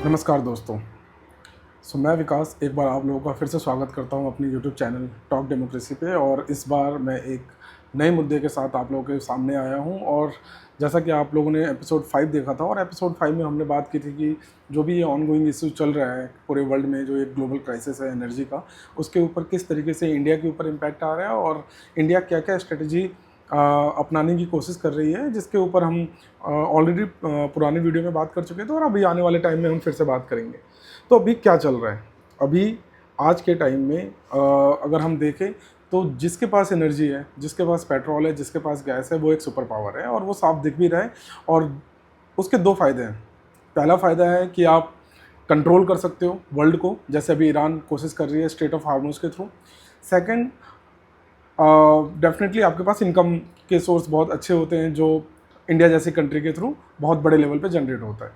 नमस्कार दोस्तों। मैं विकास एक बार आप लोगों का फिर से स्वागत करता हूं अपनी यूट्यूब चैनल टॉक डेमोक्रेसी पे। और इस बार मैं एक नए मुद्दे के साथ आप लोगों के सामने आया हूं। और जैसा कि आप लोगों ने एपिसोड 5 देखा था, और एपिसोड 5 में हमने बात की थी कि जो भी ये ऑनगोइंग इशू चल रहा है पूरे वर्ल्ड में, जो एक ग्लोबल क्राइसिस है एनर्जी का, उसके ऊपर किस तरीके से इंडिया के ऊपर इम्पैक्ट आ रहा है और इंडिया क्या क्या स्ट्रेटजी अपनाने की कोशिश कर रही है, जिसके ऊपर हम ऑलरेडी पुराने वीडियो में बात कर चुके थे और अभी आने वाले टाइम में हम फिर से बात करेंगे। तो अभी क्या चल रहा है? अभी आज के टाइम में अगर हम देखें तो जिसके पास एनर्जी है, जिसके पास पेट्रोल है, जिसके पास गैस है, वो एक सुपर पावर है और वो साफ दिख भी रहा है। और उसके दो फ़ायदे हैं। पहला फ़ायदा है कि आप कंट्रोल कर सकते हो वर्ल्ड को, जैसे अभी ईरान कोशिश कर रही है स्ट्रेट ऑफ हार्मोज के थ्रू। सेकंड, डेफिनेटली आपके पास इनकम के सोर्स बहुत अच्छे होते हैं, जो इंडिया जैसी कंट्री के थ्रू बहुत बड़े लेवल पे जनरेट होता है।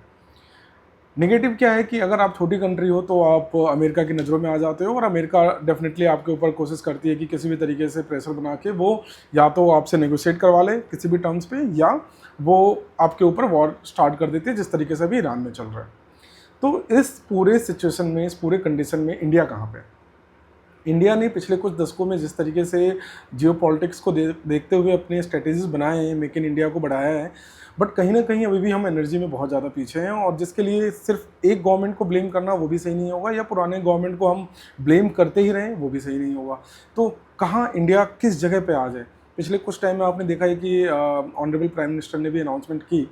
नेगेटिव क्या है कि अगर आप छोटी कंट्री हो तो आप अमेरिका की नज़रों में आ जाते हो, और अमेरिका डेफिनेटली आपके ऊपर कोशिश करती है कि किसी भी तरीके से प्रेशर बना के वो या तो आपसे नेगोशिएट करवा ले किसी भी टर्म्स पे, या वो आपके ऊपर वॉर स्टार्ट कर देती है, जिस तरीके से अभी ईरान में चल रहा है। तो इस पूरे सिचुएशन में, इस पूरे कंडीशन में इंडिया कहाँ पे है? इंडिया ने पिछले कुछ दशकों में जिस तरीके से जियो पॉलिटिक्स को देखते हुए अपने स्ट्रेटेजीज बनाए हैं, मेक इन इंडिया को बढ़ाया है, बट कहीं ना कहीं अभी भी हम एनर्जी में बहुत ज़्यादा पीछे हैं। और जिसके लिए सिर्फ एक गवर्नमेंट को ब्लेम करना वो भी सही नहीं होगा, या पुराने गवर्नमेंट को हम ब्लेम करते ही रहें वो भी सही नहीं होगा। तो कहाँ इंडिया किस जगह पे आ जाए? पिछले कुछ टाइम में आपने देखा है कि ऑनरेबल प्राइम मिनिस्टर ने भी अनाउंसमेंट की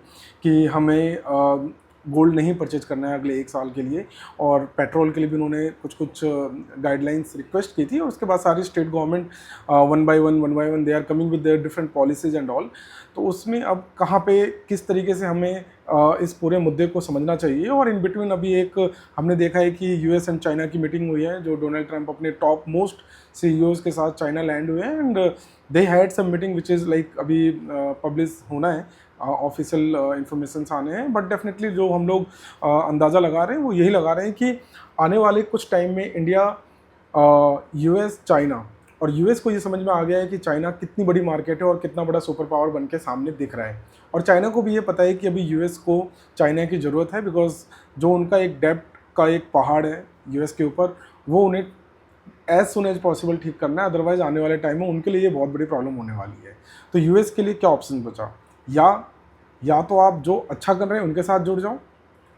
कि हमें गोल्ड नहीं परचेज करना है अगले 1 साल के लिए, और पेट्रोल के लिए भी उन्होंने कुछ कुछ गाइडलाइंस रिक्वेस्ट की थी। और उसके बाद सारी state government one by one they are coming with their different policies and all. तो उसमें अब कहाँ पे किस तरीके से हमें इस पूरे मुद्दे को समझना चाहिए। और इन बिटवीन अभी एक हमने देखा है कि यूएस एंड चाइना की मीटिंग हुई है, जो डोनाल्ड ट्रंप अपने टॉप मोस्ट सीईओज के साथ चाइना लैंड हुए हैं, and they had some meeting which is like अभी पब्लिश होना है, ऑफिशियल इंफॉर्मेशन आने हैं। बट डेफिनेटली जो हम लोग अंदाज़ा लगा रहे हैं वो यही लगा रहे हैं कि आने वाले कुछ टाइम में इंडिया, यूएस, चाइना, और यूएस को ये समझ में आ गया है कि चाइना कितनी बड़ी मार्केट है और कितना बड़ा सुपर पावर बन के सामने दिख रहा है। और चाइना को भी ये पता है कि अभी यूएस को चाइना की ज़रूरत है, बिकॉज जो उनका एक डेप्ट का एक पहाड़ है यूएस के ऊपर, वो उन्हें एज सुन एज पॉसिबल ठीक करना है। अदरवाइज आने वाले टाइम में उनके लिए ये बहुत बड़ी प्रॉब्लम होने वाली है। तो यूएस के लिए क्या ऑप्शन बचा? या तो आप जो अच्छा कर रहे हैं उनके साथ जुड़ जाओ,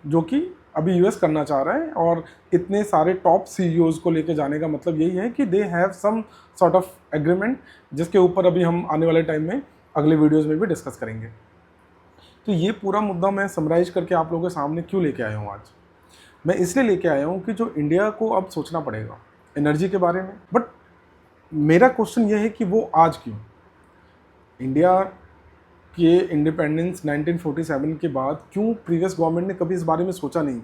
जो कि अभी यूएस करना चाह रहा है। और इतने सारे टॉप सीईओज को लेके जाने का मतलब यही है कि they have some sort of agreement, जिसके ऊपर अभी हम आने वाले टाइम में अगले वीडियोस में भी डिस्कस करेंगे। तो ये पूरा मुद्दा मैं समराइज करके आप लोगों के सामने क्यों लेके आया हूँ आज? मैं इसलिए लेके आया हूँ कि जो इंडिया को अब सोचना पड़ेगा एनर्जी के बारे में। बट मेरा क्वेश्चन ये है कि वो आज क्यों? इंडिया के इंडिपेंडेंस 1947 के बाद क्यों प्रीवियस गवर्नमेंट ने कभी इस बारे में सोचा नहीं?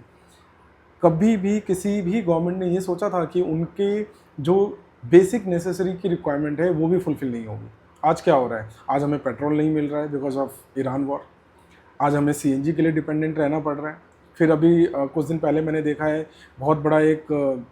कभी भी किसी भी गवर्नमेंट ने ये सोचा था कि उनके जो बेसिक नेसेसरी की रिक्वायरमेंट है वो भी फुलफिल नहीं होगी? आज क्या हो रहा है? आज हमें पेट्रोल नहीं मिल रहा है बिकॉज ऑफ ईरान वॉर। आज हमें सीएनजी के लिए डिपेंडेंट रहना पड़ रहा है। फिर अभी कुछ दिन पहले मैंने देखा है बहुत बड़ा एक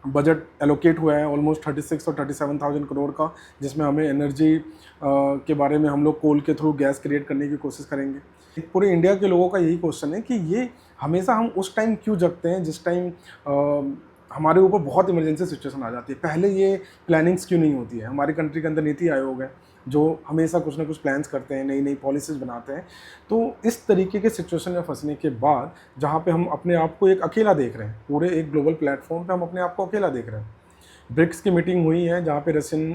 बजट एलोकेट हुआ है ऑलमोस्ट 36 और 37,000 करोड़ का, जिसमें हमें एनर्जी के बारे में हम लोग कोल के थ्रू गैस क्रिएट करने की कोशिश करेंगे। पूरे इंडिया के लोगों का यही क्वेश्चन है कि ये हमेशा हम उस टाइम क्यों जगते हैं जिस टाइम हमारे ऊपर बहुत इमरजेंसी सिचुएशन आ जाती है। पहले ये प्लानिंग्स क्यों नहीं होती है? हमारी कंट्री के अंदर नीति आयोग है जो हमेशा कुछ ना कुछ प्लान्स करते हैं, नई नई पॉलिसीज़ बनाते हैं। तो इस तरीके के सिचुएशन में फंसने के बाद, जहाँ पे हम अपने आप को एक अकेला देख रहे हैं, पूरे एक ग्लोबल प्लेटफॉर्म पे हम अपने आप को अकेला देख रहे हैं। ब्रिक्स की मीटिंग हुई है जहाँ पे रशियन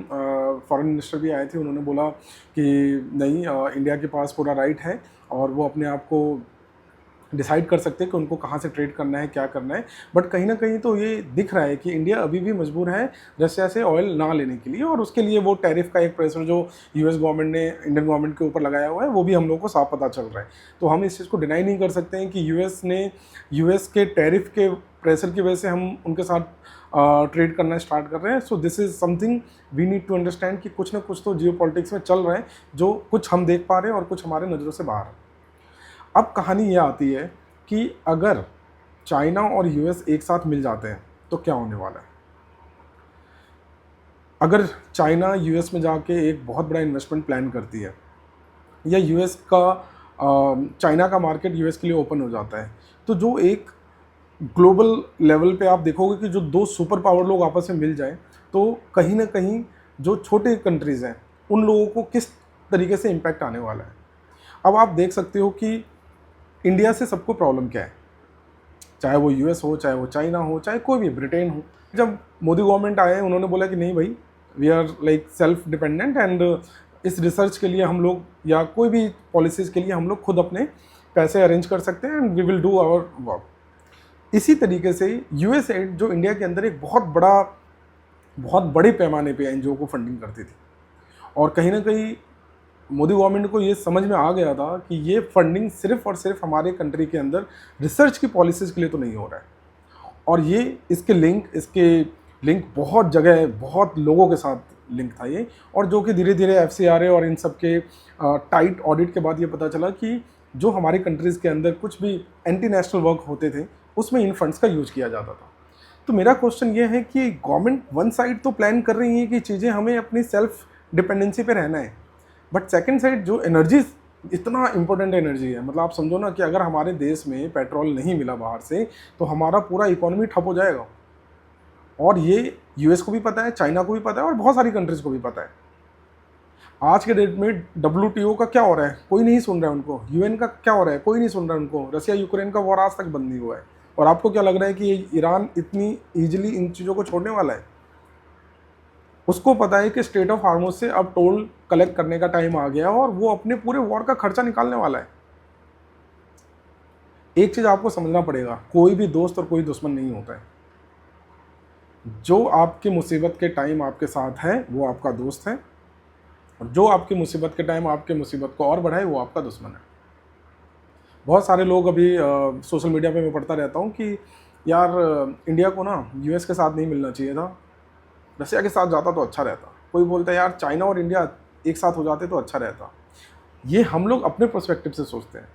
फॉरेन मिनिस्टर भी आए थे। उन्होंने बोला कि नहीं, इंडिया के पास पूरा राइट है और वो अपने आप को डिसाइड कर सकते हैं कि उनको कहाँ से ट्रेड करना है, क्या करना है। बट कहीं ना कहीं तो ये दिख रहा है कि इंडिया अभी भी मजबूर है रशिया से ऑयल ना लेने के लिए, और उसके लिए वो टैरिफ का एक प्रेशर जो यूएस गवर्नमेंट ने इंडियन गवर्नमेंट के ऊपर लगाया हुआ है वो भी हम लोग को साफ पता चल रहा है। तो हम इस चीज़ को डिनाई नहीं कर सकते हैं कि यूएस के टैरिफ के प्रेशर की वजह से हम उनके साथ ट्रेड करना स्टार्ट कर रहे हैं। So this is something we need to understand कि कुछ ना कुछ तो जियो पॉलिटिक्स में चल रहा है, जो कुछ हम देख पा रहे हैं और कुछ हमारे नज़रों से बाहर है। अब कहानी ये आती है कि अगर चाइना और यूएस एक साथ मिल जाते हैं तो क्या होने वाला है? अगर चाइना यूएस में जाके एक बहुत बड़ा इन्वेस्टमेंट प्लान करती है, या यूएस का चाइना का मार्केट यूएस के लिए ओपन हो जाता है, तो जो एक ग्लोबल लेवल पे आप देखोगे कि जो दो सुपर पावर लोग आपस में मिल जाएं तो कहीं ना कहीं जो छोटे कंट्रीज़ हैं उन लोगों को किस तरीके से इम्पैक्ट आने वाला है। अब आप देख सकते हो कि इंडिया से सबको प्रॉब्लम क्या है, चाहे वो यूएस हो, चाहे वो चाइना हो, चाहे कोई भी ब्रिटेन हो। जब मोदी गवर्नमेंट आए उन्होंने बोला कि नहीं भाई, we are like self dependent and इस रिसर्च के लिए हम लोग या कोई भी पॉलिसीज़ के लिए हम लोग खुद अपने पैसे अरेंज कर सकते हैं and we will do our work. इसी तरीके से यूएसएड जो इंडिया के अंदर एक बहुत बड़े पैमाने पे एनजीओ को फंडिंग करती थी, और कहीं ना कहीं मोदी गवर्नमेंट को ये समझ में आ गया था कि ये फंडिंग सिर्फ और सिर्फ हमारे कंट्री के अंदर रिसर्च की पॉलिसीज़ के लिए तो नहीं हो रहा है, और ये इसके लिंक बहुत जगह बहुत लोगों के साथ लिंक था ये, और जो कि धीरे धीरे एफसीआरए और इन सब के टाइट ऑडिट के बाद ये पता चला कि जो हमारी कंट्रीज़ के अंदर कुछ भी एंटी नेशनल वर्क होते थे उसमें इन फंड्स का यूज किया जाता था। तो मेरा क्वेश्चन ये है कि गवर्नमेंट वन साइड तो प्लान कर रही है कि चीज़ें हमें अपनी सेल्फ डिपेंडेंसी पे रहना है, बट सेकेंड साइड जो एनर्जी इतना इंपॉर्टेंट एनर्जी है, मतलब आप समझो ना कि अगर हमारे देश में पेट्रोल नहीं मिला बाहर से तो हमारा पूरा इकोनॉमी ठप हो जाएगा, और ये यूएस को भी पता है, चाइना को भी पता है, और बहुत सारी कंट्रीज़ को भी पता है। आज के डेट में डब्ल्यूटीओ का क्या हो रहा है, कोई नहीं सुन रहा है उनको। यूएन का क्या हो रहा है, कोई नहीं सुन रहा है उनको। रसिया यूक्रेन का वॉर आज तक बंद नहीं हुआ है, और आपको क्या लग रहा है कि ईरान इतनी ईजिली इन चीज़ों को छोड़ने वाला है? उसको पता है कि स्टेट ऑफ हार्मोज से अब टोल कलेक्ट करने का टाइम आ गया और वो अपने पूरे वॉर का खर्चा निकालने वाला है। एक चीज़ आपको समझना पड़ेगा, कोई भी दोस्त और कोई दुश्मन नहीं होता है। जो आपकी मुसीबत के टाइम आपके साथ है वो आपका दोस्त है, और जो आपकी मुसीबत के टाइम आपके मुसीबत को और बढ़ाए वो आपका दुश्मन है। बहुत सारे लोग अभी सोशल मीडिया पे मैं पढ़ता रहता हूँ कि यार इंडिया को ना यूएस के साथ नहीं मिलना चाहिए था, रसिया के साथ जाता तो अच्छा रहता। कोई बोलता है यार चाइना और इंडिया एक साथ हो जाते तो अच्छा रहता। ये हम लोग अपने पर्सपेक्टिव से सोचते हैं,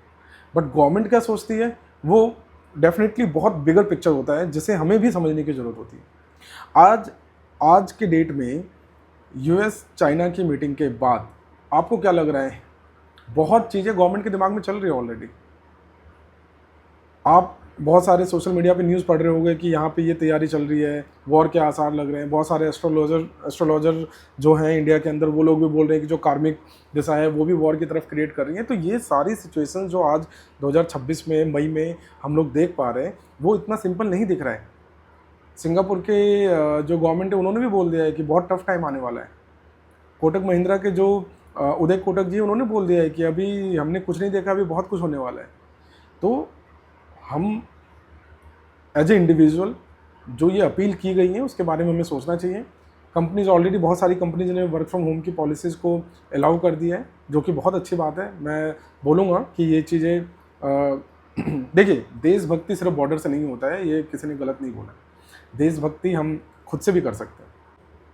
बट गवर्नमेंट क्या सोचती है वो डेफिनेटली बहुत बिगर पिक्चर होता है जिसे हमें भी समझने की ज़रूरत होती है। आज के डेट में यूएस चाइना की मीटिंग के बाद आपको क्या लग रहा है? बहुत चीज़ें गवर्नमेंट के दिमाग में चल रही है ऑलरेडी। आप बहुत सारे सोशल मीडिया पे न्यूज़ पढ़ रहे होंगे कि यहाँ पे ये तैयारी चल रही है, वॉर के आसार लग रहे हैं। बहुत सारे एस्ट्रोलॉजर जो हैं इंडिया के अंदर वो लोग भी बोल रहे हैं कि जो कार्मिक दिशा है वो भी वॉर की तरफ क्रिएट कर रही है। तो ये सारी सिचुएशन जो आज 2026 में मई में हम लोग देख पा रहे हैं वो इतना सिंपल नहीं दिख रहा है। सिंगापुर के जो गवर्नमेंट है उन्होंने भी बोल दिया है कि बहुत टफ टाइम आने वाला है। कोटक महिंद्रा के जो उदय कोटक जी उन्होंने बोल दिया है कि अभी हमने कुछ नहीं देखा, अभी बहुत कुछ होने वाला है। तो हम एज ए इंडिविजुअल जो ये अपील की गई है उसके बारे में हमें सोचना चाहिए। कंपनीज ऑलरेडी बहुत सारी कंपनीज ने वर्क फ्रॉम होम की पॉलिसीज़ को अलाउ कर दिया है, जो कि बहुत अच्छी बात है। मैं बोलूँगा कि ये चीज़ें देखिए, देशभक्ति सिर्फ बॉर्डर से नहीं होता है, ये किसी ने गलत नहीं बोला। देशभक्ति हम खुद से भी कर सकते हैं।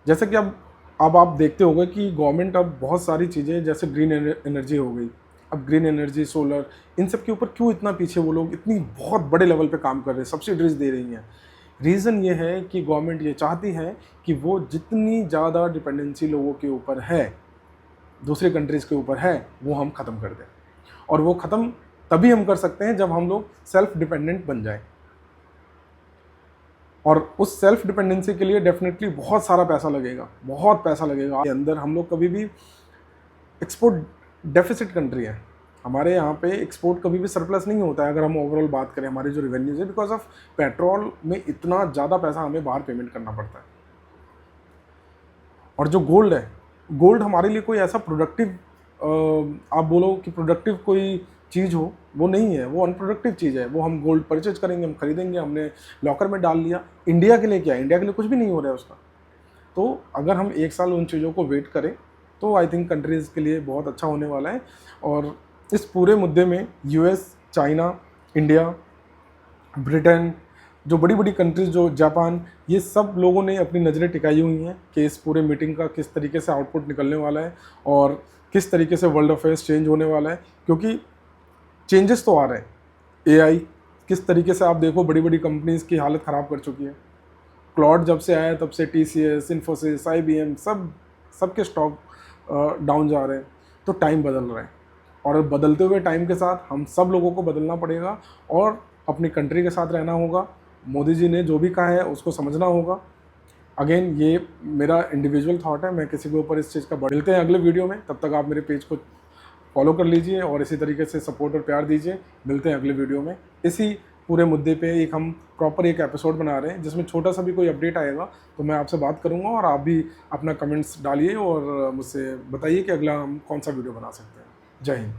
जैसे कि अब आप देखते होंगे कि गवर्नमेंट अब बहुत सारी चीज़ें जैसे ग्रीन एनर्जी हो गई, अब ग्रीन एनर्जी, सोलर, इन सब के ऊपर क्यों इतना पीछे वो लोग इतनी बहुत बड़े लेवल पे काम कर रहे हैं, सब्सिडीज दे रही हैं। रीज़न ये है कि गवर्नमेंट ये चाहती है कि वो जितनी ज़्यादा डिपेंडेंसी लोगों के ऊपर है, दूसरे कंट्रीज़ के ऊपर है, वो हम ख़त्म कर दें। और वो ख़त्म तभी हम कर सकते हैं जब हम लोग सेल्फ डिपेंडेंट बन जाएं। और उस सेल्फ डिपेंडेंसी के लिए डेफिनेटली बहुत सारा पैसा लगेगा, बहुत पैसा लगेगा। अंदर हम लोग कभी भी एक्सपोर्ट डेफिसिट कंट्री है, हमारे यहाँ पे एक्सपोर्ट कभी भी सरप्लस नहीं होता है अगर हम ओवरऑल बात करें हमारी जो रेवेन्यूज है, बिकॉज ऑफ पेट्रोल में इतना ज़्यादा पैसा हमें बाहर पेमेंट करना पड़ता है। और जो गोल्ड है, गोल्ड हमारे लिए कोई ऐसा प्रोडक्टिव आप बोलो कि प्रोडक्टिव कोई चीज़ हो, वो नहीं है, वो अनप्रोडक्टिव चीज़ है। वो हम गोल्ड परचेज करेंगे, हम खरीदेंगे, हमने लॉकर में डाल लिया। इंडिया के लिए क्या है? इंडिया के लिए कुछ भी नहीं हो रहा है उसका। तो अगर हम एक साल उन चीज़ों को वेट करें तो आई थिंक कंट्रीज़ के लिए बहुत अच्छा होने वाला है। और इस पूरे मुद्दे में यूएस, चाइना, इंडिया, ब्रिटेन, जो बड़ी बड़ी कंट्रीज़, जो जापान, ये सब लोगों ने अपनी नज़रें टिकाई हुई हैं कि इस पूरे मीटिंग का किस तरीके से आउटपुट निकलने वाला है और किस तरीके से वर्ल्ड अफेयर्स चेंज होने वाला है। क्योंकि चेंजेस तो आ रहे हैं। एआई किस तरीके से आप देखो, बड़ी बड़ी कंपनीज़ की हालत ख़राब कर चुकी है। क्लाउड जब से आया तब से टीसीएस, इन्फोसिस, आईबीएम सबके स्टॉक डाउन जा रहे हैं। तो टाइम बदल रहा है, और बदलते हुए टाइम के साथ हम सब लोगों को बदलना पड़ेगा और अपनी कंट्री के साथ रहना होगा। मोदी जी ने जो भी कहा है उसको समझना होगा। अगेन ये मेरा इंडिविजुअल थॉट है, मैं किसी के ऊपर इस चीज़ का मिलते हैं अगले वीडियो में। तब तक आप मेरे पेज को फॉलो कर लीजिए और इसी तरीके से सपोर्ट और प्यार दीजिए। मिलते हैं अगले वीडियो में। इसी पूरे मुद्दे पे एक हम प्रॉपर एक एपिसोड बना रहे हैं जिसमें छोटा सा भी कोई अपडेट आएगा तो मैं आपसे बात करूंगा और आप भी अपना कमेंट्स डालिए और मुझसे बताइए कि अगला हम कौन सा वीडियो बना सकते हैं। जय हिंद।